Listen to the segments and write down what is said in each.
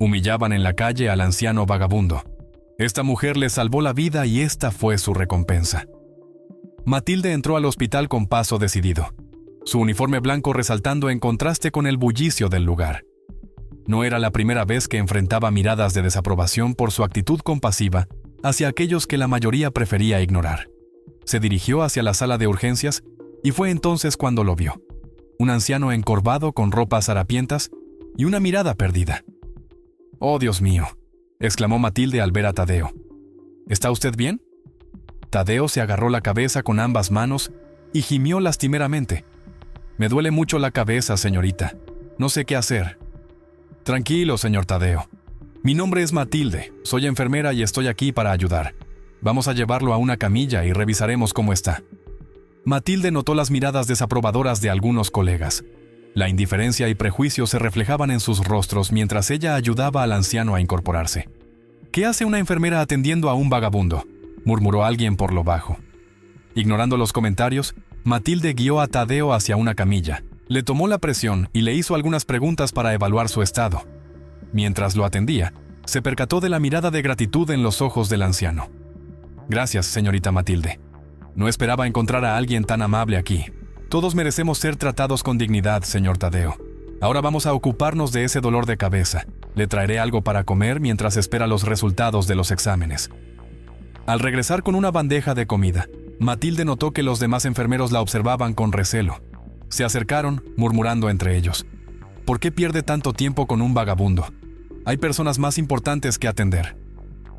Humillaban en la calle al anciano vagabundo. Esta mujer le salvó la vida y esta fue su recompensa. Matilde entró al hospital con paso decidido, su uniforme blanco resaltando en contraste con el bullicio del lugar. No era la primera vez que enfrentaba miradas de desaprobación por su actitud compasiva hacia aquellos que la mayoría prefería ignorar. Se dirigió hacia la sala de urgencias y fue entonces cuando lo vio. Un anciano encorvado con ropas harapientas y una mirada perdida. «Oh, Dios mío», exclamó Matilde al ver a Tadeo. «¿Está usted bien?» Tadeo se agarró la cabeza con ambas manos y gimió lastimeramente. «Me duele mucho la cabeza, señorita. No sé qué hacer». «Tranquilo, señor Tadeo. Mi nombre es Matilde, soy enfermera y estoy aquí para ayudar. Vamos a llevarlo a una camilla y revisaremos cómo está». Matilde notó las miradas desaprobadoras de algunos colegas. La indiferencia y prejuicio se reflejaban en sus rostros mientras ella ayudaba al anciano a incorporarse. «¿Qué hace una enfermera atendiendo a un vagabundo?», murmuró alguien por lo bajo. Ignorando los comentarios, Matilde guió a Tadeo hacia una camilla, le tomó la presión y le hizo algunas preguntas para evaluar su estado. Mientras lo atendía, se percató de la mirada de gratitud en los ojos del anciano. «Gracias, señorita Matilde. No esperaba encontrar a alguien tan amable aquí. Todos merecemos ser tratados con dignidad, señor Tadeo. Ahora vamos a ocuparnos de ese dolor de cabeza. Le traeré algo para comer mientras espera los resultados de los exámenes». Al regresar con una bandeja de comida, Matilde notó que los demás enfermeros la observaban con recelo. Se acercaron, murmurando entre ellos. «¿Por qué pierde tanto tiempo con un vagabundo? Hay personas más importantes que atender».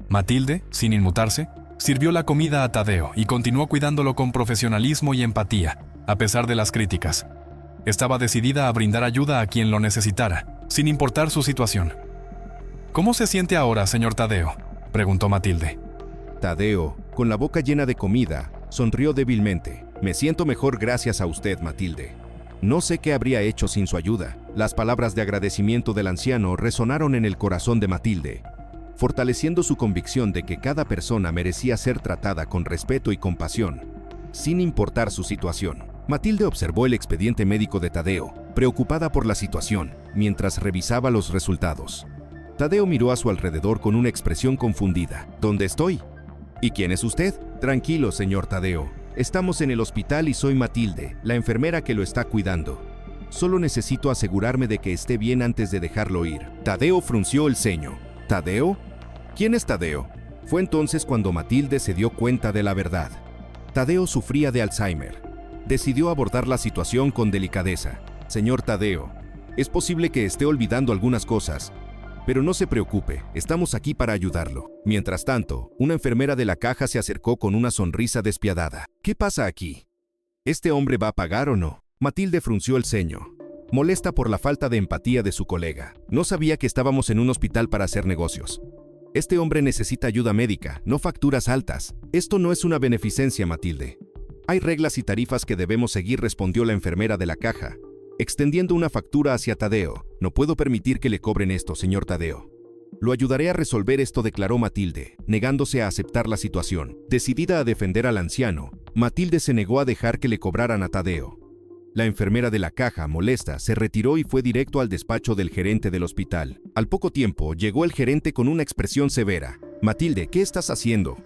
Matilde, sin inmutarse, sirvió la comida a Tadeo y continuó cuidándolo con profesionalismo y empatía, a pesar de las críticas. Estaba decidida a brindar ayuda a quien lo necesitara, sin importar su situación. «¿Cómo se siente ahora, señor Tadeo?», preguntó Matilde. Tadeo, con la boca llena de comida, sonrió débilmente. «Me siento mejor gracias a usted, Matilde. No sé qué habría hecho sin su ayuda». Las palabras de agradecimiento del anciano resonaron en el corazón de Matilde, fortaleciendo su convicción de que cada persona merecía ser tratada con respeto y compasión, sin importar su situación. Matilde observó el expediente médico de Tadeo, preocupada por la situación, mientras revisaba los resultados. Tadeo miró a su alrededor con una expresión confundida. «¿Dónde estoy? ¿Y quién es usted?» «Tranquilo, señor Tadeo. Estamos en el hospital y soy Matilde, la enfermera que lo está cuidando. Solo necesito asegurarme de que esté bien antes de dejarlo ir». Tadeo frunció el ceño. «¿Tadeo? ¿Quién es Tadeo?». Fue entonces cuando Matilde se dio cuenta de la verdad. Tadeo sufría de Alzheimer. Decidió abordar la situación con delicadeza. «Señor Tadeo, es posible que esté olvidando algunas cosas, pero no se preocupe, estamos aquí para ayudarlo». Mientras tanto, una enfermera de la caja se acercó con una sonrisa despiadada. «¿Qué pasa aquí? ¿Este hombre va a pagar o no?». Matilde frunció el ceño, molesta por la falta de empatía de su colega. «No sabía que estábamos en un hospital para hacer negocios. Este hombre necesita ayuda médica, no facturas altas. Esto no es una beneficencia, Matilde. Hay reglas y tarifas que debemos seguir», respondió la enfermera de la caja, extendiendo una factura hacia Tadeo. «No puedo permitir que le cobren esto, señor Tadeo». «Lo ayudaré a resolver esto», declaró Matilde, negándose a aceptar la situación. Decidida a defender al anciano, Matilde se negó a dejar que le cobraran a Tadeo. La enfermera de la caja, molesta, se retiró y fue directo al despacho del gerente del hospital. Al poco tiempo, llegó el gerente con una expresión severa. «Matilde, ¿qué estás haciendo?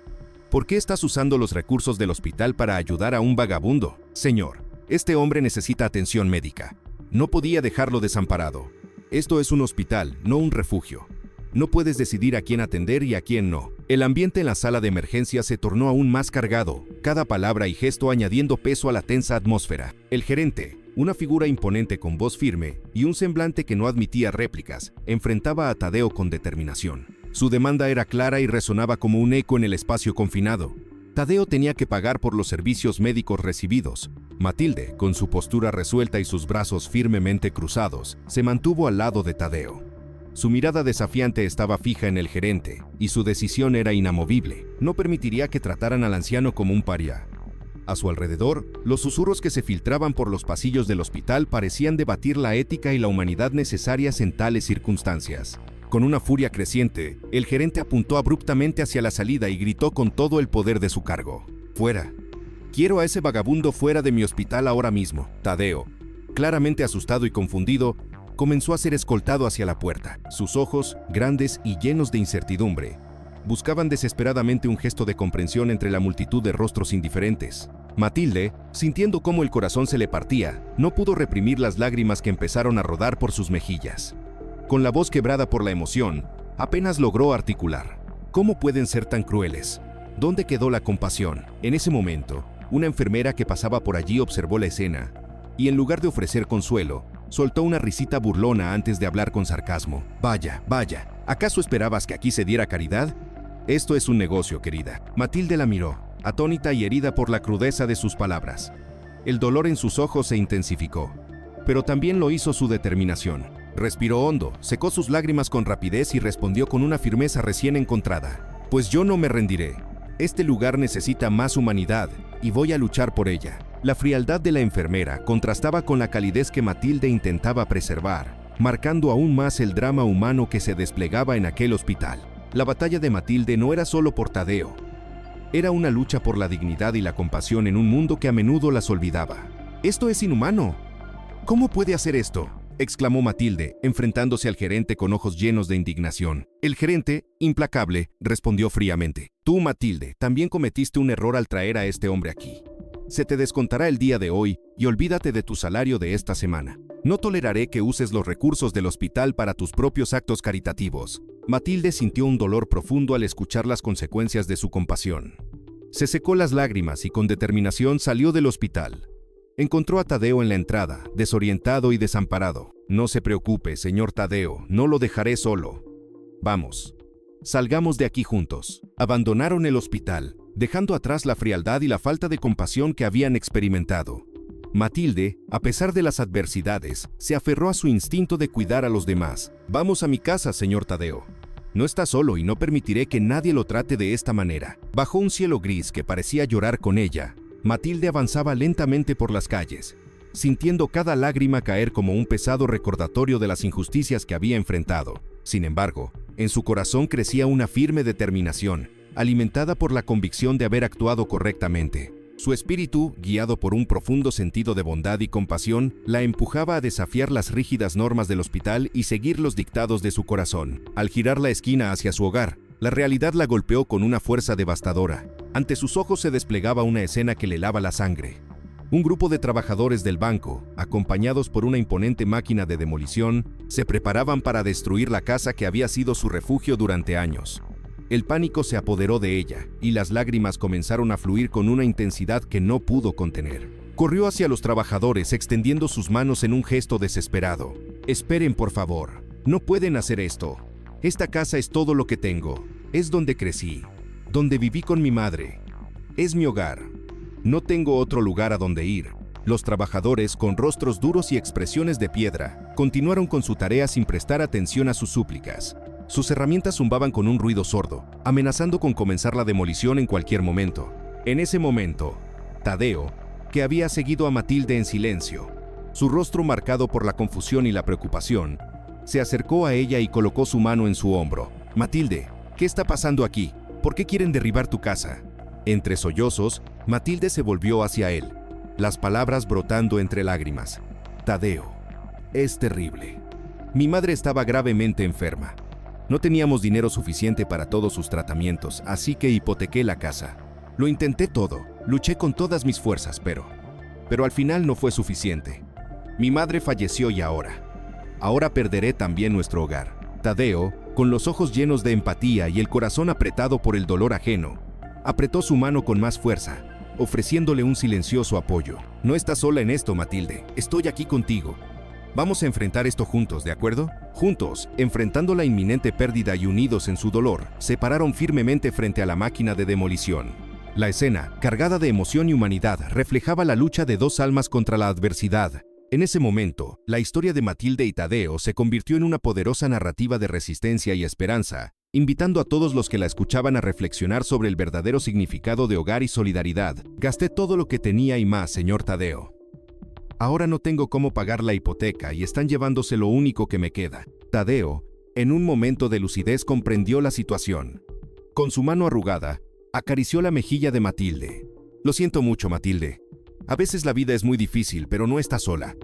¿Por qué estás usando los recursos del hospital para ayudar a un vagabundo?». «Señor, este hombre necesita atención médica. No podía dejarlo desamparado. Esto es un hospital, no un refugio. No puedes decidir a quién atender y a quién no». El ambiente en la sala de emergencias se tornó aún más cargado, cada palabra y gesto añadiendo peso a la tensa atmósfera. El gerente, una figura imponente con voz firme y un semblante que no admitía réplicas, enfrentaba a Tadeo con determinación. Su demanda era clara y resonaba como un eco en el espacio confinado. Tadeo tenía que pagar por los servicios médicos recibidos. Matilde, con su postura resuelta y sus brazos firmemente cruzados, se mantuvo al lado de Tadeo. Su mirada desafiante estaba fija en el gerente, y su decisión era inamovible. No permitiría que trataran al anciano como un paria. A su alrededor, los susurros que se filtraban por los pasillos del hospital parecían debatir la ética y la humanidad necesarias en tales circunstancias. Con una furia creciente, el gerente apuntó abruptamente hacia la salida y gritó con todo el poder de su cargo: «¡Fuera! Quiero a ese vagabundo fuera de mi hospital ahora mismo». Tadeo, claramente asustado y confundido, comenzó a ser escoltado hacia la puerta. Sus ojos, grandes y llenos de incertidumbre, buscaban desesperadamente un gesto de comprensión entre la multitud de rostros indiferentes. Matilde, sintiendo cómo el corazón se le partía, no pudo reprimir las lágrimas que empezaron a rodar por sus mejillas. Con la voz quebrada por la emoción, apenas logró articular: ¿cómo pueden ser tan crueles? ¿Dónde quedó la compasión? En ese momento, una enfermera que pasaba por allí observó la escena y, en lugar de ofrecer consuelo, soltó una risita burlona antes de hablar con sarcasmo. Vaya, ¿acaso esperabas que aquí se diera caridad? Esto es un negocio, querida. Matilde la miró, atónita y herida por la crudeza de sus palabras. El dolor en sus ojos se intensificó, pero también lo hizo su determinación. Respiró hondo, secó sus lágrimas con rapidez y respondió con una firmeza recién encontrada: pues yo no me rendiré. Este lugar necesita más humanidad y voy a luchar por ella. La frialdad de la enfermera contrastaba con la calidez que Matilde intentaba preservar, marcando aún más el drama humano que se desplegaba en aquel hospital. La batalla de Matilde no era solo por Tadeo. Era una lucha por la dignidad y la compasión en un mundo que a menudo las olvidaba. «¡Esto es inhumano! ¿Cómo puede hacer esto?», exclamó Matilde, enfrentándose al gerente con ojos llenos de indignación. El gerente, implacable, respondió fríamente: «Tú, Matilde, también cometiste un error al traer a este hombre aquí. Se te descontará el día de hoy y olvídate de tu salario de esta semana. No toleraré que uses los recursos del hospital para tus propios actos caritativos». Matilde sintió un dolor profundo al escuchar las consecuencias de su compasión. Se secó las lágrimas y con determinación salió del hospital. Encontró a Tadeo en la entrada, desorientado y desamparado. «No se preocupe, señor Tadeo, no lo dejaré solo. Vamos, salgamos de aquí juntos». Abandonaron el hospital, dejando atrás la frialdad y la falta de compasión que habían experimentado. Matilde, a pesar de las adversidades, se aferró a su instinto de cuidar a los demás. «Vamos a mi casa, señor Tadeo. No está solo y no permitiré que nadie lo trate de esta manera». Bajo un cielo gris que parecía llorar con ella, Matilde avanzaba lentamente por las calles, sintiendo cada lágrima caer como un pesado recordatorio de las injusticias que había enfrentado. Sin embargo, en su corazón crecía una firme determinación, alimentada por la convicción de haber actuado correctamente. Su espíritu, guiado por un profundo sentido de bondad y compasión, la empujaba a desafiar las rígidas normas del hospital y seguir los dictados de su corazón. Al girar la esquina hacia su hogar, la realidad la golpeó con una fuerza devastadora. Ante sus ojos se desplegaba una escena que le helaba la sangre. Un grupo de trabajadores del banco, acompañados por una imponente máquina de demolición, se preparaban para destruir la casa que había sido su refugio durante años. El pánico se apoderó de ella, y las lágrimas comenzaron a fluir con una intensidad que no pudo contener. Corrió hacia los trabajadores, extendiendo sus manos en un gesto desesperado. «Esperen, por favor. No pueden hacer esto. Esta casa es todo lo que tengo. Es donde crecí, donde viví con mi madre. Es mi hogar. No tengo otro lugar a donde ir». Los trabajadores, con rostros duros y expresiones de piedra, continuaron con su tarea sin prestar atención a sus súplicas. Sus herramientas zumbaban con un ruido sordo, amenazando con comenzar la demolición en cualquier momento. En ese momento, Tadeo, que había seguido a Matilde en silencio, su rostro marcado por la confusión y la preocupación, se acercó a ella y colocó su mano en su hombro. «Matilde, ¿qué está pasando aquí? ¿Por qué quieren derribar tu casa?». Entre sollozos, Matilde se volvió hacia él, las palabras brotando entre lágrimas. «Tadeo, es terrible. Mi madre estaba gravemente enferma. No teníamos dinero suficiente para todos sus tratamientos, así que hipotequé la casa. Lo intenté todo, luché con todas mis fuerzas, pero al final no fue suficiente. Mi madre falleció y ahora perderé también nuestro hogar». Tadeo, con los ojos llenos de empatía y el corazón apretado por el dolor ajeno, apretó su mano con más fuerza, ofreciéndole un silencioso apoyo. «No estás sola en esto, Matilde. Estoy aquí contigo. Vamos a enfrentar esto juntos, ¿de acuerdo?». Juntos, enfrentando la inminente pérdida y unidos en su dolor, se pararon firmemente frente a la máquina de demolición. La escena, cargada de emoción y humanidad, reflejaba la lucha de dos almas contra la adversidad. En ese momento, la historia de Matilde y Tadeo se convirtió en una poderosa narrativa de resistencia y esperanza, invitando a todos los que la escuchaban a reflexionar sobre el verdadero significado de hogar y solidaridad. «Gasté todo lo que tenía y más, señor Tadeo. Ahora no tengo cómo pagar la hipoteca y están llevándose lo único que me queda». Tadeo, en un momento de lucidez, comprendió la situación. Con su mano arrugada, acarició la mejilla de Matilde. «Lo siento mucho, Matilde. A veces la vida es muy difícil, pero no estás sola.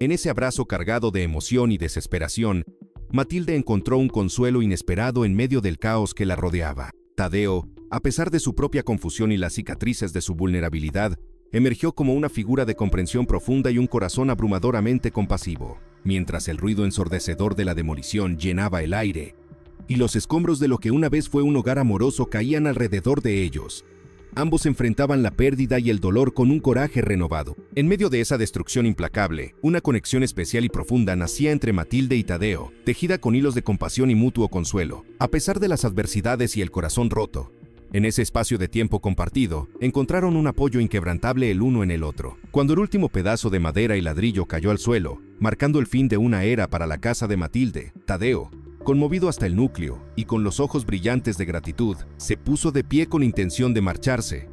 En ese abrazo cargado de emoción y desesperación, Matilde encontró un consuelo inesperado en medio del caos que la rodeaba. Tadeo, a pesar de su propia confusión y las cicatrices de su vulnerabilidad, emergió como una figura de comprensión profunda y un corazón abrumadoramente compasivo. Mientras el ruido ensordecedor de la demolición llenaba el aire, y los escombros de lo que una vez fue un hogar amoroso caían alrededor de ellos, ambos enfrentaban la pérdida y el dolor con un coraje renovado. En medio de esa destrucción implacable, una conexión especial y profunda nacía entre Matilde y Tadeo, tejida con hilos de compasión y mutuo consuelo. A pesar de las adversidades y el corazón roto, en ese espacio de tiempo compartido, encontraron un apoyo inquebrantable el uno en el otro. Cuando el último pedazo de madera y ladrillo cayó al suelo, marcando el fin de una era para la casa de Matilde, Tadeo, conmovido hasta el núcleo y con los ojos brillantes de gratitud, se puso de pie con intención de marcharse,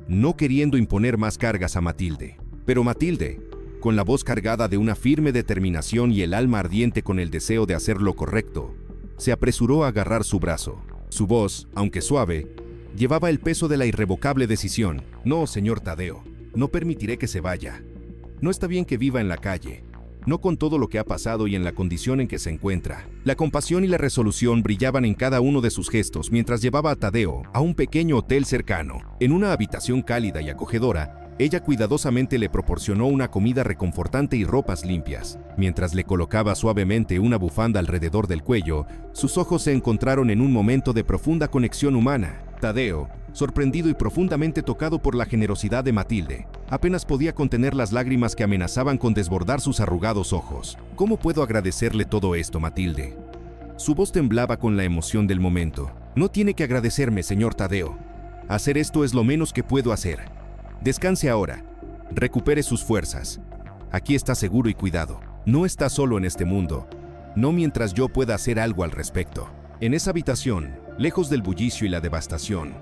no queriendo imponer más cargas a Matilde. Pero Matilde, con la voz cargada de una firme determinación y el alma ardiente con el deseo de hacer lo correcto, se apresuró a agarrar su brazo. Su voz, aunque suave, llevaba el peso de la irrevocable decisión. No, señor Tadeo, no permitiré que se vaya. No está bien que viva en la calle, no con todo lo que ha pasado y en la condición en que se encuentra. La compasión y la resolución brillaban en cada uno de sus gestos mientras llevaba a Tadeo a un pequeño hotel cercano. En una habitación cálida y acogedora, ella cuidadosamente le proporcionó una comida reconfortante y ropas limpias. Mientras le colocaba suavemente una bufanda alrededor del cuello, sus ojos se encontraron en un momento de profunda conexión humana. Tadeo, sorprendido y profundamente tocado por la generosidad de Matilde, apenas podía contener las lágrimas que amenazaban con desbordar sus arrugados ojos. ¿Cómo puedo agradecerle todo esto, Matilde? Su voz temblaba con la emoción del momento. No tiene que agradecerme, señor Tadeo. Hacer esto es lo menos que puedo hacer. Descanse ahora. Recupere sus fuerzas. Aquí está seguro y cuidado. No está solo en este mundo. No mientras yo pueda hacer algo al respecto. En esa habitación, lejos del bullicio y la devastación,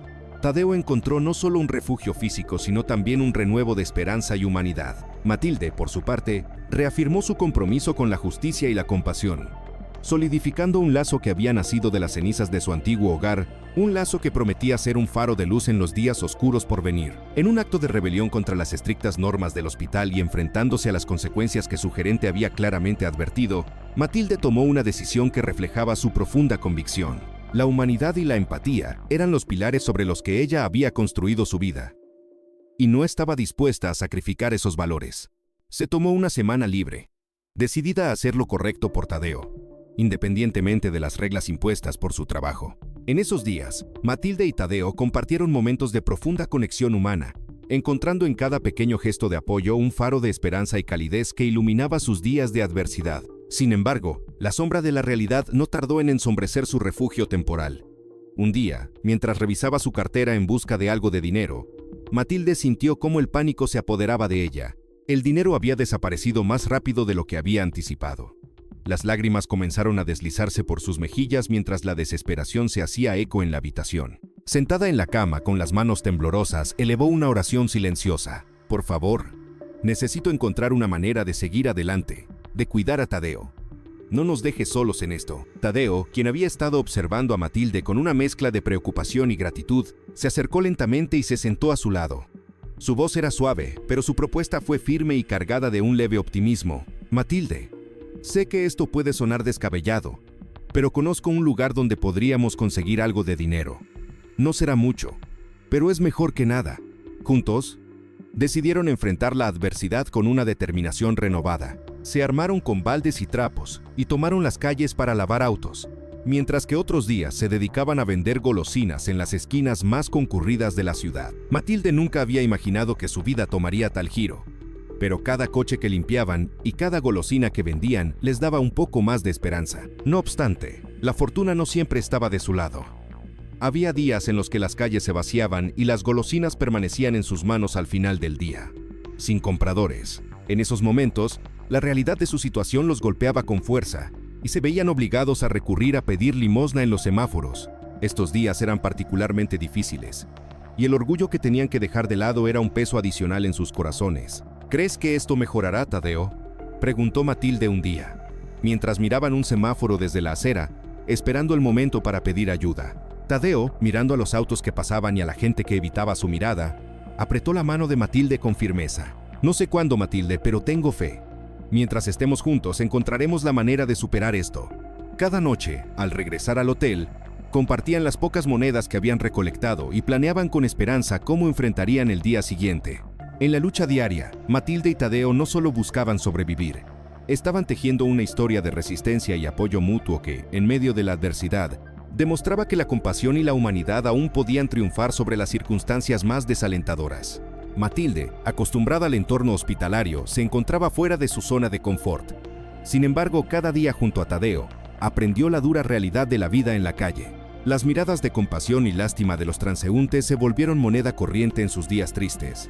Tadeo encontró no solo un refugio físico, sino también un renuevo de esperanza y humanidad. Matilde, por su parte, reafirmó su compromiso con la justicia y la compasión, solidificando un lazo que había nacido de las cenizas de su antiguo hogar, un lazo que prometía ser un faro de luz en los días oscuros por venir. En un acto de rebelión contra las estrictas normas del hospital y enfrentándose a las consecuencias que su gerente había claramente advertido, Matilde tomó una decisión que reflejaba su profunda convicción. La humanidad y la empatía eran los pilares sobre los que ella había construido su vida, y no estaba dispuesta a sacrificar esos valores. Se tomó una semana libre, decidida a hacer lo correcto por Tadeo, independientemente de las reglas impuestas por su trabajo. En esos días, Matilde y Tadeo compartieron momentos de profunda conexión humana, encontrando en cada pequeño gesto de apoyo un faro de esperanza y calidez que iluminaba sus días de adversidad. Sin embargo, la sombra de la realidad no tardó en ensombrecer su refugio temporal. Un día, mientras revisaba su cartera en busca de algo de dinero, Matilde sintió cómo el pánico se apoderaba de ella. El dinero había desaparecido más rápido de lo que había anticipado. Las lágrimas comenzaron a deslizarse por sus mejillas mientras la desesperación se hacía eco en la habitación. Sentada en la cama con las manos temblorosas, elevó una oración silenciosa. Por favor, necesito encontrar una manera de seguir adelante, de cuidar a Tadeo. No nos dejes solos en esto. Tadeo, quien había estado observando a Matilde con una mezcla de preocupación y gratitud, se acercó lentamente y se sentó a su lado. Su voz era suave, pero su propuesta fue firme y cargada de un leve optimismo. Matilde, sé que esto puede sonar descabellado, pero conozco un lugar donde podríamos conseguir algo de dinero. No será mucho, pero es mejor que nada. Juntos, decidieron enfrentar la adversidad con una determinación renovada. Se armaron con baldes y trapos y tomaron las calles para lavar autos, mientras que otros días se dedicaban a vender golosinas en las esquinas más concurridas de la ciudad. Matilde nunca había imaginado que su vida tomaría tal giro, pero cada coche que limpiaban y cada golosina que vendían les daba un poco más de esperanza. No obstante, la fortuna no siempre estaba de su lado. Había días en los que las calles se vaciaban y las golosinas permanecían en sus manos al final del día, sin compradores. En esos momentos, la realidad de su situación los golpeaba con fuerza y se veían obligados a recurrir a pedir limosna en los semáforos. Estos días eran particularmente difíciles, y el orgullo que tenían que dejar de lado era un peso adicional en sus corazones. ¿Crees que esto mejorará, Tadeo?, preguntó Matilde un día, mientras miraban un semáforo desde la acera, esperando el momento para pedir ayuda. Tadeo, mirando a los autos que pasaban y a la gente que evitaba su mirada, apretó la mano de Matilde con firmeza. No sé cuándo, Matilde, pero tengo fe. Mientras estemos juntos, encontraremos la manera de superar esto. Cada noche, al regresar al hotel, compartían las pocas monedas que habían recolectado y planeaban con esperanza cómo enfrentarían el día siguiente. En la lucha diaria, Matilde y Tadeo no solo buscaban sobrevivir, estaban tejiendo una historia de resistencia y apoyo mutuo que, en medio de la adversidad, demostraba que la compasión y la humanidad aún podían triunfar sobre las circunstancias más desalentadoras. Matilde, acostumbrada al entorno hospitalario, se encontraba fuera de su zona de confort. Sin embargo, cada día junto a Tadeo, aprendió la dura realidad de la vida en la calle. Las miradas de compasión y lástima de los transeúntes se volvieron moneda corriente en sus días tristes.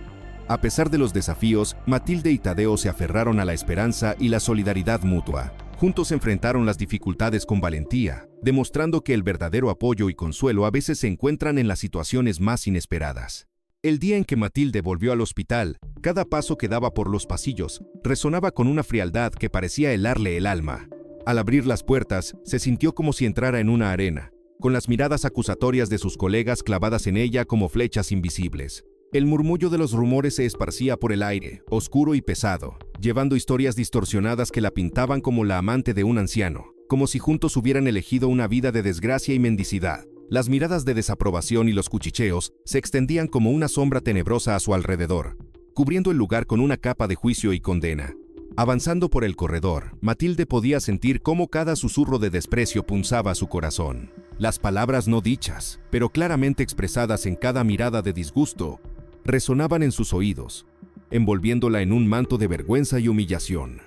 A pesar de los desafíos, Matilde y Tadeo se aferraron a la esperanza y la solidaridad mutua. Juntos enfrentaron las dificultades con valentía, demostrando que el verdadero apoyo y consuelo a veces se encuentran en las situaciones más inesperadas. El día en que Matilde volvió al hospital, cada paso que daba por los pasillos resonaba con una frialdad que parecía helarle el alma. Al abrir las puertas, se sintió como si entrara en una arena, con las miradas acusatorias de sus colegas clavadas en ella como flechas invisibles. El murmullo de los rumores se esparcía por el aire, oscuro y pesado, llevando historias distorsionadas que la pintaban como la amante de un anciano, como si juntos hubieran elegido una vida de desgracia y mendicidad. Las miradas de desaprobación y los cuchicheos se extendían como una sombra tenebrosa a su alrededor, cubriendo el lugar con una capa de juicio y condena. Avanzando por el corredor, Matilde podía sentir cómo cada susurro de desprecio punzaba su corazón. Las palabras no dichas, pero claramente expresadas en cada mirada de disgusto, resonaban en sus oídos, envolviéndola en un manto de vergüenza y humillación.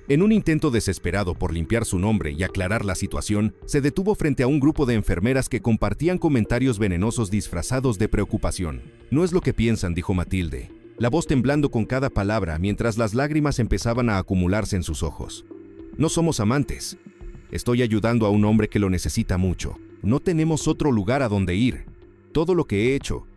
En un intento desesperado por limpiar su nombre y aclarar la situación, se detuvo frente a un grupo de enfermeras que compartían comentarios venenosos disfrazados de preocupación. «No es lo que piensan», dijo Matilde, la voz temblando con cada palabra mientras las lágrimas empezaban a acumularse en sus ojos. «No somos amantes. Estoy ayudando a un hombre que lo necesita mucho. No tenemos otro lugar a donde ir. Todo lo que he hecho,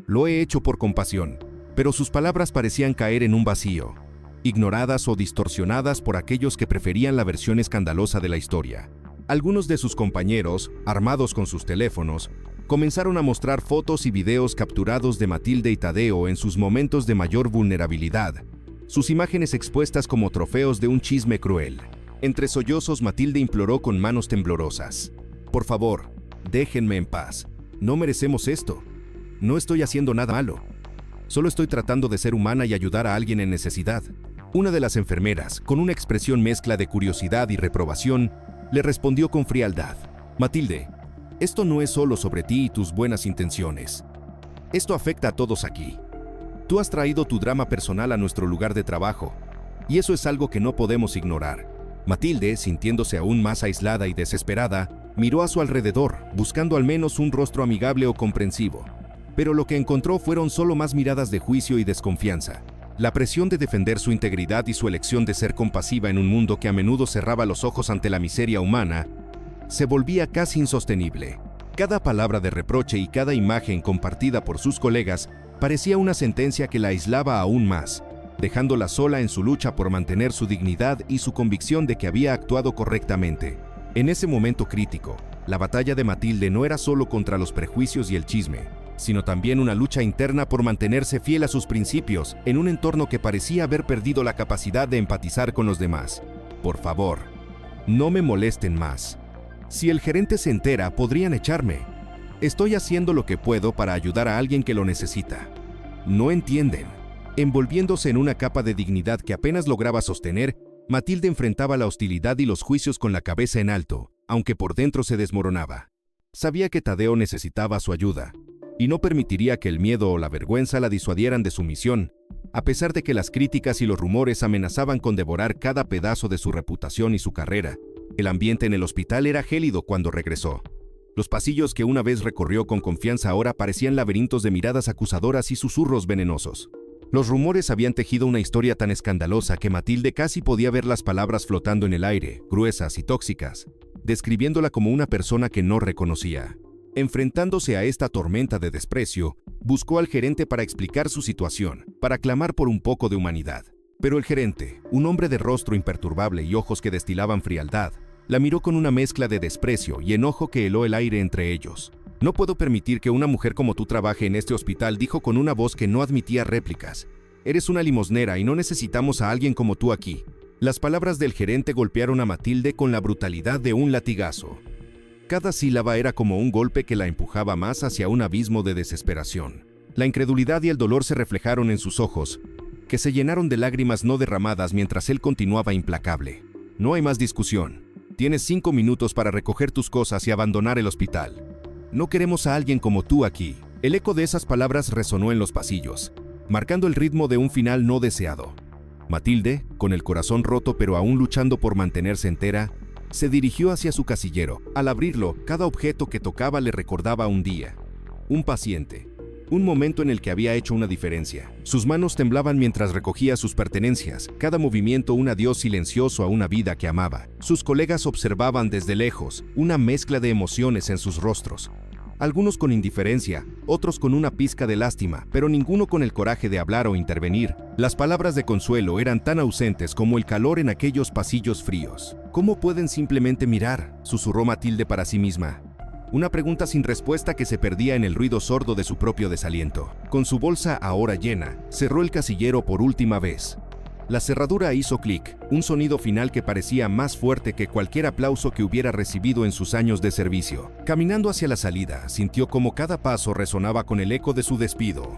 lo he hecho por compasión». Pero sus palabras parecían caer en un vacío, ignoradas o distorsionadas por aquellos que preferían la versión escandalosa de la historia. Algunos de sus compañeros, armados con sus teléfonos, comenzaron a mostrar fotos y videos capturados de Matilde y Tadeo en sus momentos de mayor vulnerabilidad, sus imágenes expuestas como trofeos de un chisme cruel. Entre sollozos, Matilde imploró con manos temblorosas: «Por favor, déjenme en paz. No merecemos esto. No estoy haciendo nada malo. Solo estoy tratando de ser humana y ayudar a alguien en necesidad». Una de las enfermeras, con una expresión mezcla de curiosidad y reprobación, le respondió con frialdad: «Matilde, esto no es solo sobre ti y tus buenas intenciones. Esto afecta a todos aquí. Tú has traído tu drama personal a nuestro lugar de trabajo, y eso es algo que no podemos ignorar». Matilde, sintiéndose aún más aislada y desesperada, miró a su alrededor, buscando al menos un rostro amigable o comprensivo. Pero lo que encontró fueron solo más miradas de juicio y desconfianza. La presión de defender su integridad y su elección de ser compasiva en un mundo que a menudo cerraba los ojos ante la miseria humana se volvía casi insostenible. Cada palabra de reproche y cada imagen compartida por sus colegas parecía una sentencia que la aislaba aún más, dejándola sola en su lucha por mantener su dignidad y su convicción de que había actuado correctamente. En ese momento crítico, la batalla de Matilde no era solo contra los prejuicios y el chisme, sino también una lucha interna por mantenerse fiel a sus principios en un entorno que parecía haber perdido la capacidad de empatizar con los demás. «Por favor, no me molesten más. Si el gerente se entera, podrían echarme. Estoy haciendo lo que puedo para ayudar a alguien que lo necesita. No entienden». Envolviéndose en una capa de dignidad que apenas lograba sostener, Matilde enfrentaba la hostilidad y los juicios con la cabeza en alto, aunque por dentro se desmoronaba. Sabía que Tadeo necesitaba su ayuda, y no permitiría que el miedo o la vergüenza la disuadieran de su misión, a pesar de que las críticas y los rumores amenazaban con devorar cada pedazo de su reputación y su carrera. El ambiente en el hospital era gélido cuando regresó. Los pasillos que una vez recorrió con confianza ahora parecían laberintos de miradas acusadoras y susurros venenosos. Los rumores habían tejido una historia tan escandalosa que Matilde casi podía ver las palabras flotando en el aire, gruesas y tóxicas, describiéndola como una persona que no reconocía. Enfrentándose a esta tormenta de desprecio, buscó al gerente para explicar su situación, para clamar por un poco de humanidad. Pero el gerente, un hombre de rostro imperturbable y ojos que destilaban frialdad, la miró con una mezcla de desprecio y enojo que heló el aire entre ellos. «No puedo permitir que una mujer como tú trabaje en este hospital», dijo con una voz que no admitía réplicas. «Eres una limosnera y no necesitamos a alguien como tú aquí. Las palabras del gerente golpearon a Matilde con la brutalidad de un latigazo. Cada sílaba era como un golpe que la empujaba más hacia un abismo de desesperación. La incredulidad y el dolor se reflejaron en sus ojos, que se llenaron de lágrimas no derramadas mientras él continuaba implacable. No hay más discusión. Tienes 5 minutos para recoger tus cosas y abandonar el hospital. No queremos a alguien como tú aquí. El eco de esas palabras resonó en los pasillos, marcando el ritmo de un final no deseado. Matilde, con el corazón roto pero aún luchando por mantenerse entera, se dirigió hacia su casillero. Al abrirlo, cada objeto que tocaba le recordaba un día, un paciente, un momento en el que había hecho una diferencia. Sus manos temblaban mientras recogía sus pertenencias, cada movimiento un adiós silencioso a una vida que amaba. Sus colegas observaban desde lejos, una mezcla de emociones en sus rostros. Algunos con indiferencia, otros con una pizca de lástima, pero ninguno con el coraje de hablar o intervenir. Las palabras de consuelo eran tan ausentes como el calor en aquellos pasillos fríos. ¿Cómo pueden simplemente mirar?, susurró Matilde para sí misma. Una pregunta sin respuesta que se perdía en el ruido sordo de su propio desaliento. Con su bolsa ahora llena, cerró el casillero por última vez. La cerradura hizo clic, un sonido final que parecía más fuerte que cualquier aplauso que hubiera recibido en sus años de servicio. Caminando hacia la salida, sintió como cada paso resonaba con el eco de su despido.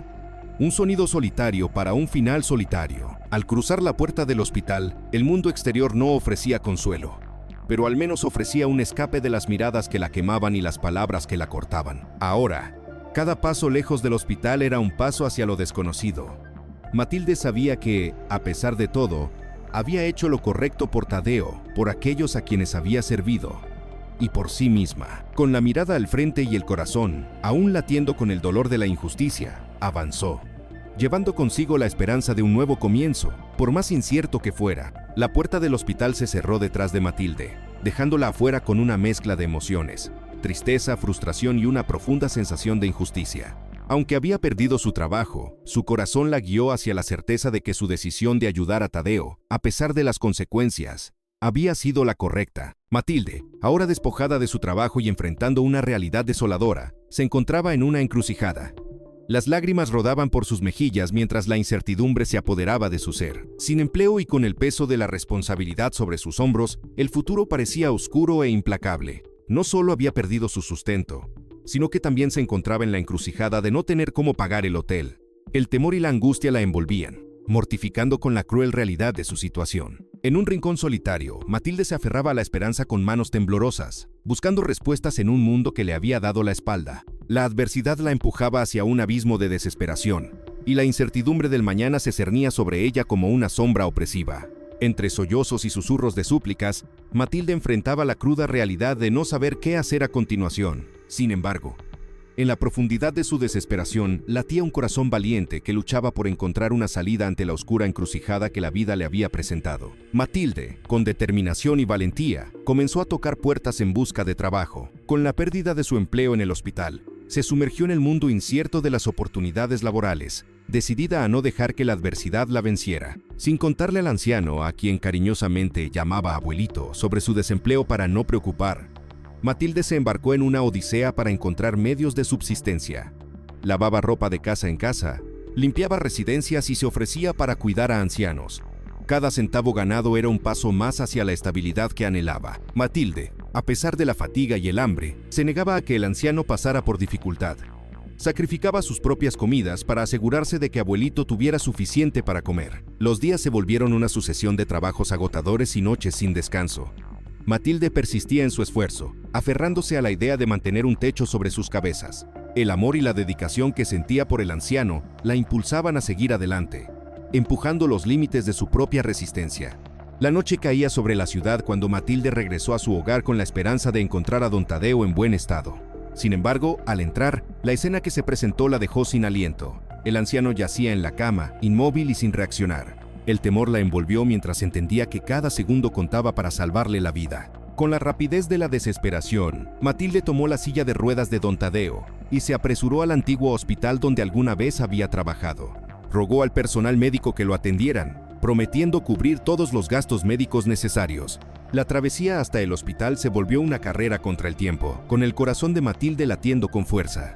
Un sonido solitario para un final solitario. Al cruzar la puerta del hospital, el mundo exterior no ofrecía consuelo, pero al menos ofrecía un escape de las miradas que la quemaban y las palabras que la cortaban. Ahora, cada paso lejos del hospital era un paso hacia lo desconocido. Matilde sabía que, a pesar de todo, había hecho lo correcto por Tadeo, por aquellos a quienes había servido, y por sí misma. Con la mirada al frente y el corazón, aún latiendo con el dolor de la injusticia, avanzó, llevando consigo la esperanza de un nuevo comienzo, por más incierto que fuera. La puerta del hospital se cerró detrás de Matilde, dejándola afuera con una mezcla de emociones, tristeza, frustración y una profunda sensación de injusticia. Aunque había perdido su trabajo, su corazón la guió hacia la certeza de que su decisión de ayudar a Tadeo, a pesar de las consecuencias, había sido la correcta. Matilde, ahora despojada de su trabajo y enfrentando una realidad desoladora, se encontraba en una encrucijada. Las lágrimas rodaban por sus mejillas mientras la incertidumbre se apoderaba de su ser. Sin empleo y con el peso de la responsabilidad sobre sus hombros, el futuro parecía oscuro e implacable. No solo había perdido su sustento, sino que también se encontraba en la encrucijada de no tener cómo pagar el hotel. El temor y la angustia la envolvían, mortificando con la cruel realidad de su situación. En un rincón solitario, Matilde se aferraba a la esperanza con manos temblorosas, buscando respuestas en un mundo que le había dado la espalda. La adversidad la empujaba hacia un abismo de desesperación, y la incertidumbre del mañana se cernía sobre ella como una sombra opresiva. Entre sollozos y susurros de súplicas, Matilde enfrentaba la cruda realidad de no saber qué hacer a continuación. Sin embargo, en la profundidad de su desesperación latía un corazón valiente que luchaba por encontrar una salida ante la oscura encrucijada que la vida le había presentado. Matilde, con determinación y valentía, comenzó a tocar puertas en busca de trabajo. Con la pérdida de su empleo en el hospital, se sumergió en el mundo incierto de las oportunidades laborales, decidida a no dejar que la adversidad la venciera. Sin contarle al anciano, a quien cariñosamente llamaba abuelito, sobre su desempleo para no preocupar, Matilde se embarcó en una odisea para encontrar medios de subsistencia. Lavaba ropa de casa en casa, limpiaba residencias y se ofrecía para cuidar a ancianos. Cada centavo ganado era un paso más hacia la estabilidad que anhelaba. Matilde, a pesar de la fatiga y el hambre, se negaba a que el anciano pasara por dificultad. Sacrificaba sus propias comidas para asegurarse de que abuelito tuviera suficiente para comer. Los días se volvieron una sucesión de trabajos agotadores y noches sin descanso. Matilde persistía en su esfuerzo, aferrándose a la idea de mantener un techo sobre sus cabezas. El amor y la dedicación que sentía por el anciano la impulsaban a seguir adelante, empujando los límites de su propia resistencia. La noche caía sobre la ciudad cuando Matilde regresó a su hogar con la esperanza de encontrar a don Tadeo en buen estado. Sin embargo, al entrar, la escena que se presentó la dejó sin aliento. El anciano yacía en la cama, inmóvil y sin reaccionar. El temor la envolvió mientras entendía que cada segundo contaba para salvarle la vida. Con la rapidez de la desesperación, Matilde tomó la silla de ruedas de don Tadeo y se apresuró al antiguo hospital donde alguna vez había trabajado. Rogó al personal médico que lo atendieran, prometiendo cubrir todos los gastos médicos necesarios. La travesía hasta el hospital se volvió una carrera contra el tiempo, con el corazón de Matilde latiendo con fuerza.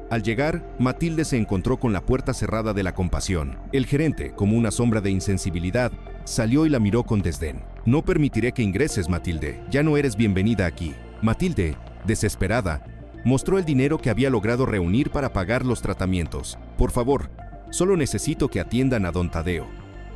Al llegar, Matilde se encontró con la puerta cerrada de la compasión. El gerente, como una sombra de insensibilidad, Salió y la miró con desdén. No permitiré que ingreses, Matilde. Ya no eres bienvenida aquí. Matilde, desesperada, mostró el dinero que había logrado reunir para pagar los tratamientos. Por favor, solo necesito que atiendan a don Tadeo.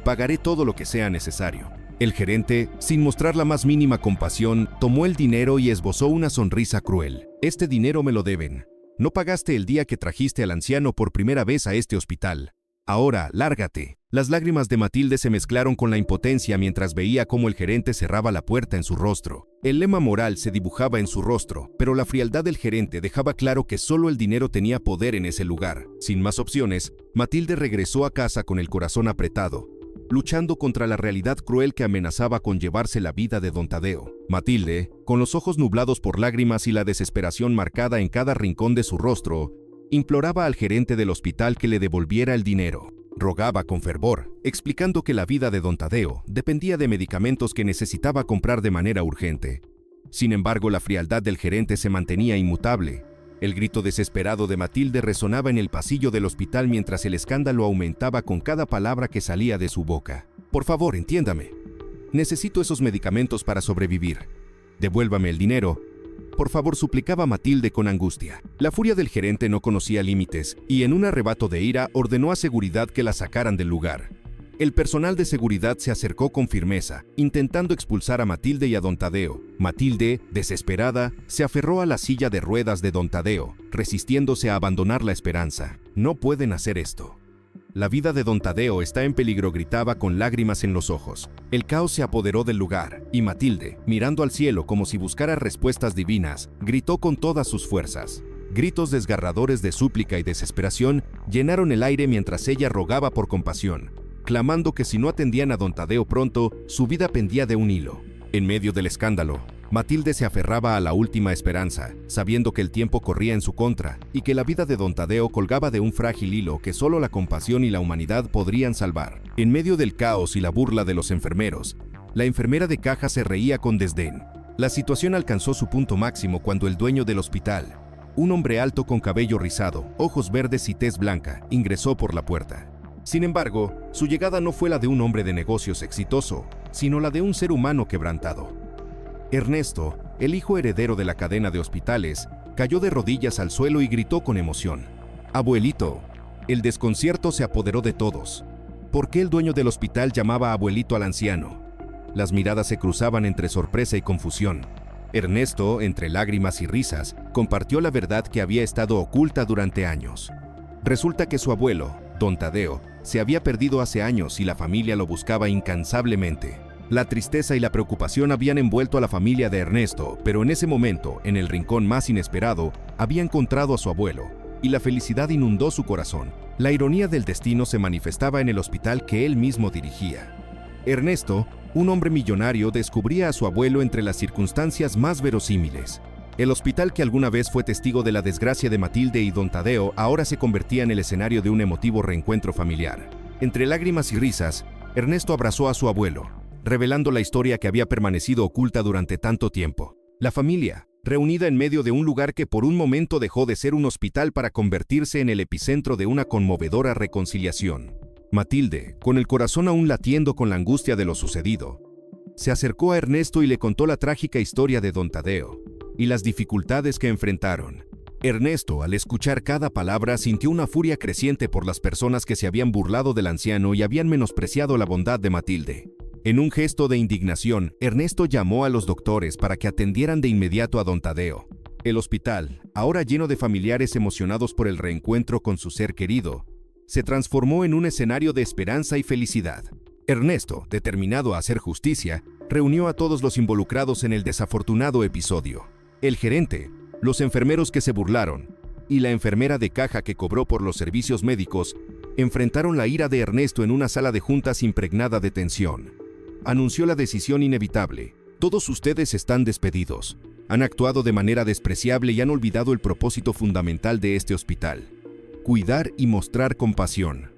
Pagaré todo lo que sea necesario. El gerente, sin mostrar la más mínima compasión, tomó el dinero y esbozó una sonrisa cruel. Este dinero me lo deben. No pagaste el día que trajiste al anciano por primera vez a este hospital. Ahora, lárgate. Las lágrimas de Matilde se mezclaron con la impotencia mientras veía cómo el gerente cerraba la puerta en su rostro. El lema moral se dibujaba en su rostro, pero la frialdad del gerente dejaba claro que solo el dinero tenía poder en ese lugar. Sin más opciones, Matilde regresó a casa con el corazón apretado, luchando contra la realidad cruel que amenazaba con llevarse la vida de don Tadeo. Matilde, con los ojos nublados por lágrimas y la desesperación marcada en cada rincón de su rostro, imploraba al gerente del hospital que le devolviera el dinero. Rogaba con fervor, explicando que la vida de don Tadeo dependía de medicamentos que necesitaba comprar de manera urgente. Sin embargo, la frialdad del gerente se mantenía inmutable. El grito desesperado de Matilde resonaba en el pasillo del hospital mientras el escándalo aumentaba con cada palabra que salía de su boca. Por favor, entiéndame. Necesito esos medicamentos para sobrevivir. Devuélvame el dinero. Por favor, suplicaba Matilde con angustia. La furia del gerente no conocía límites y en un arrebato de ira ordenó a seguridad que la sacaran del lugar. El personal de seguridad se acercó con firmeza, intentando expulsar a Matilde y a don Tadeo. Matilde, desesperada, se aferró a la silla de ruedas de don Tadeo, resistiéndose a abandonar la esperanza. No pueden hacer esto. La vida de don Tadeo está en peligro, gritaba con lágrimas en los ojos. El caos se apoderó del lugar, y Matilde, mirando al cielo como si buscara respuestas divinas, gritó con todas sus fuerzas. Gritos desgarradores de súplica y desesperación llenaron el aire mientras ella rogaba por compasión, clamando que si no atendían a don Tadeo pronto, su vida pendía de un hilo. En medio del escándalo, Matilde se aferraba a la última esperanza, sabiendo que el tiempo corría en su contra y que la vida de don Tadeo colgaba de un frágil hilo que solo la compasión y la humanidad podrían salvar. En medio del caos y la burla de los enfermeros, la enfermera de caja se reía con desdén. La situación alcanzó su punto máximo cuando el dueño del hospital, un hombre alto con cabello rizado, ojos verdes y tez blanca, ingresó por la puerta. Sin embargo, su llegada no fue la de un hombre de negocios exitoso, sino la de un ser humano quebrantado. Ernesto, el hijo heredero de la cadena de hospitales, cayó de rodillas al suelo y gritó con emoción: «Abuelito». El desconcierto se apoderó de todos. ¿Por qué el dueño del hospital llamaba abuelito al anciano? Las miradas se cruzaban entre sorpresa y confusión. Ernesto, entre lágrimas y risas, compartió la verdad que había estado oculta durante años. Resulta que su abuelo, don Tadeo, se había perdido hace años y la familia lo buscaba incansablemente. La tristeza y la preocupación habían envuelto a la familia de Ernesto, pero en ese momento, en el rincón más inesperado, había encontrado a su abuelo, y la felicidad inundó su corazón. La ironía del destino se manifestaba en el hospital que él mismo dirigía. Ernesto, un hombre millonario, descubría a su abuelo entre las circunstancias más verosímiles. El hospital que alguna vez fue testigo de la desgracia de Matilde y don Tadeo ahora se convertía en el escenario de un emotivo reencuentro familiar. Entre lágrimas y risas, Ernesto abrazó a su abuelo, revelando la historia que había permanecido oculta durante tanto tiempo. La familia, reunida en medio de un lugar que por un momento dejó de ser un hospital para convertirse en el epicentro de una conmovedora reconciliación. Matilde, con el corazón aún latiendo con la angustia de lo sucedido, se acercó a Ernesto y le contó la trágica historia de don Tadeo y las dificultades que enfrentaron. Ernesto, al escuchar cada palabra, sintió una furia creciente por las personas que se habían burlado del anciano y habían menospreciado la bondad de Matilde. En un gesto de indignación, Ernesto llamó a los doctores para que atendieran de inmediato a don Tadeo. El hospital, ahora lleno de familiares emocionados por el reencuentro con su ser querido, se transformó en un escenario de esperanza y felicidad. Ernesto, determinado a hacer justicia, reunió a todos los involucrados en el desafortunado episodio. El gerente, los enfermeros que se burlaron y la enfermera de caja que cobró por los servicios médicos enfrentaron la ira de Ernesto en una sala de juntas impregnada de tensión. Anunció la decisión inevitable: todos ustedes están despedidos. Han actuado de manera despreciable y han olvidado el propósito fundamental de este hospital: cuidar y mostrar compasión.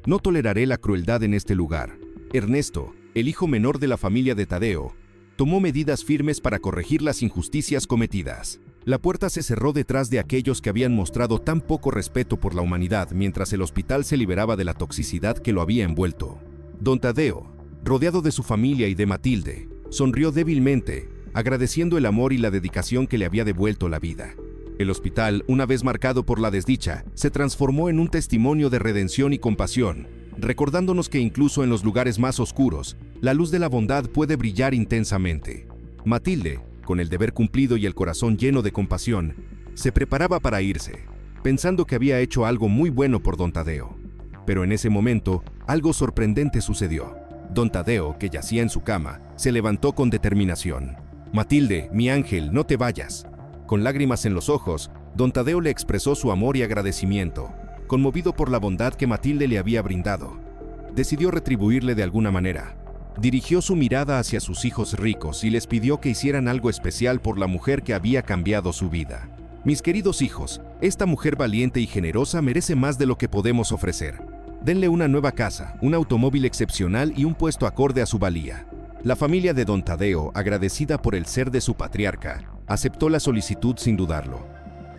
No toleraré la crueldad en este lugar. Ernesto, el hijo menor de la familia de Tadeo, tomó medidas firmes para corregir las injusticias cometidas. La puerta se cerró detrás de aquellos que habían mostrado tan poco respeto por la humanidad mientras el hospital se liberaba de la toxicidad que lo había envuelto. Don Tadeo, rodeado de su familia y de Matilde, sonrió débilmente, agradeciendo el amor y la dedicación que le había devuelto la vida. El hospital, una vez marcado por la desdicha, se transformó en un testimonio de redención y compasión, recordándonos que incluso en los lugares más oscuros, la luz de la bondad puede brillar intensamente. Matilde, con el deber cumplido y el corazón lleno de compasión, se preparaba para irse, pensando que había hecho algo muy bueno por don Tadeo. Pero en ese momento, algo sorprendente sucedió. Don Tadeo, que yacía en su cama, se levantó con determinación. «Matilde, mi ángel, no te vayas». Con lágrimas en los ojos, don Tadeo le expresó su amor y agradecimiento, conmovido por la bondad que Matilde le había brindado. Decidió retribuirle de alguna manera. Dirigió su mirada hacia sus hijos ricos y les pidió que hicieran algo especial por la mujer que había cambiado su vida. «Mis queridos hijos, esta mujer valiente y generosa merece más de lo que podemos ofrecer. Denle una nueva casa, un automóvil excepcional y un puesto acorde a su valía». La familia de don Tadeo, agradecida por el ser de su patriarca, aceptó la solicitud sin dudarlo.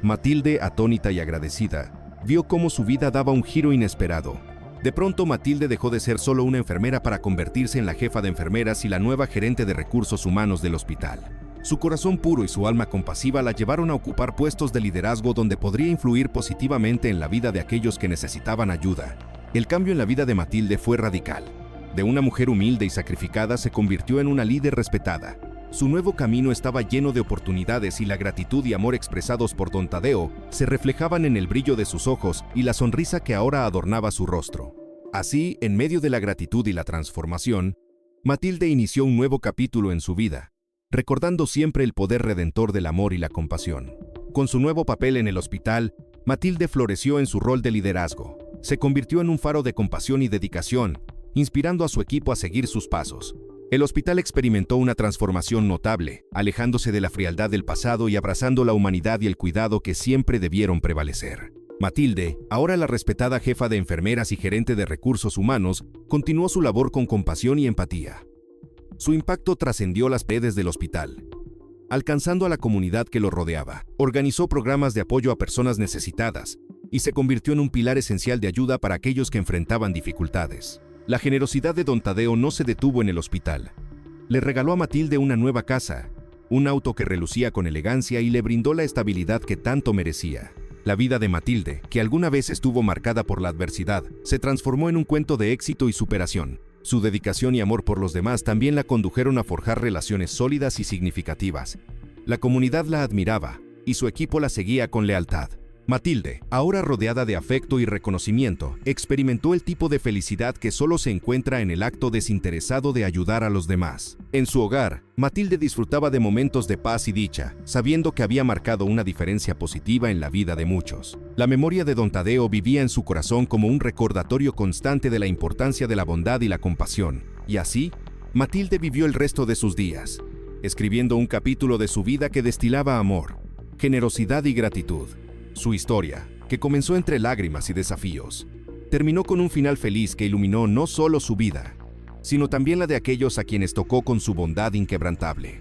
Matilde, atónita y agradecida, vio cómo su vida daba un giro inesperado. De pronto, Matilde dejó de ser solo una enfermera para convertirse en la jefa de enfermeras y la nueva gerente de recursos humanos del hospital. Su corazón puro y su alma compasiva la llevaron a ocupar puestos de liderazgo donde podría influir positivamente en la vida de aquellos que necesitaban ayuda. El cambio en la vida de Matilde fue radical. De una mujer humilde y sacrificada se convirtió en una líder respetada. Su nuevo camino estaba lleno de oportunidades y la gratitud y amor expresados por don Tadeo se reflejaban en el brillo de sus ojos y la sonrisa que ahora adornaba su rostro. Así, en medio de la gratitud y la transformación, Matilde inició un nuevo capítulo en su vida, recordando siempre el poder redentor del amor y la compasión. Con su nuevo papel en el hospital, Matilde floreció en su rol de liderazgo. Se convirtió en un faro de compasión y dedicación, inspirando a su equipo a seguir sus pasos. El hospital experimentó una transformación notable, alejándose de la frialdad del pasado y abrazando la humanidad y el cuidado que siempre debieron prevalecer. Matilde, ahora la respetada jefa de enfermeras y gerente de recursos humanos, continuó su labor con compasión y empatía. Su impacto trascendió las paredes del hospital, alcanzando a la comunidad que lo rodeaba. Organizó programas de apoyo a personas necesitadas y se convirtió en un pilar esencial de ayuda para aquellos que enfrentaban dificultades. La generosidad de don Tadeo no se detuvo en el hospital. Le regaló a Matilde una nueva casa, un auto que relucía con elegancia y le brindó la estabilidad que tanto merecía. La vida de Matilde, que alguna vez estuvo marcada por la adversidad, se transformó en un cuento de éxito y superación. Su dedicación y amor por los demás también la condujeron a forjar relaciones sólidas y significativas. La comunidad la admiraba y su equipo la seguía con lealtad. Matilde, ahora rodeada de afecto y reconocimiento, experimentó el tipo de felicidad que solo se encuentra en el acto desinteresado de ayudar a los demás. En su hogar, Matilde disfrutaba de momentos de paz y dicha, sabiendo que había marcado una diferencia positiva en la vida de muchos. La memoria de don Tadeo vivía en su corazón como un recordatorio constante de la importancia de la bondad y la compasión. Y así, Matilde vivió el resto de sus días, escribiendo un capítulo de su vida que destilaba amor, generosidad y gratitud. Su historia, que comenzó entre lágrimas y desafíos, terminó con un final feliz que iluminó no solo su vida, sino también la de aquellos a quienes tocó con su bondad inquebrantable.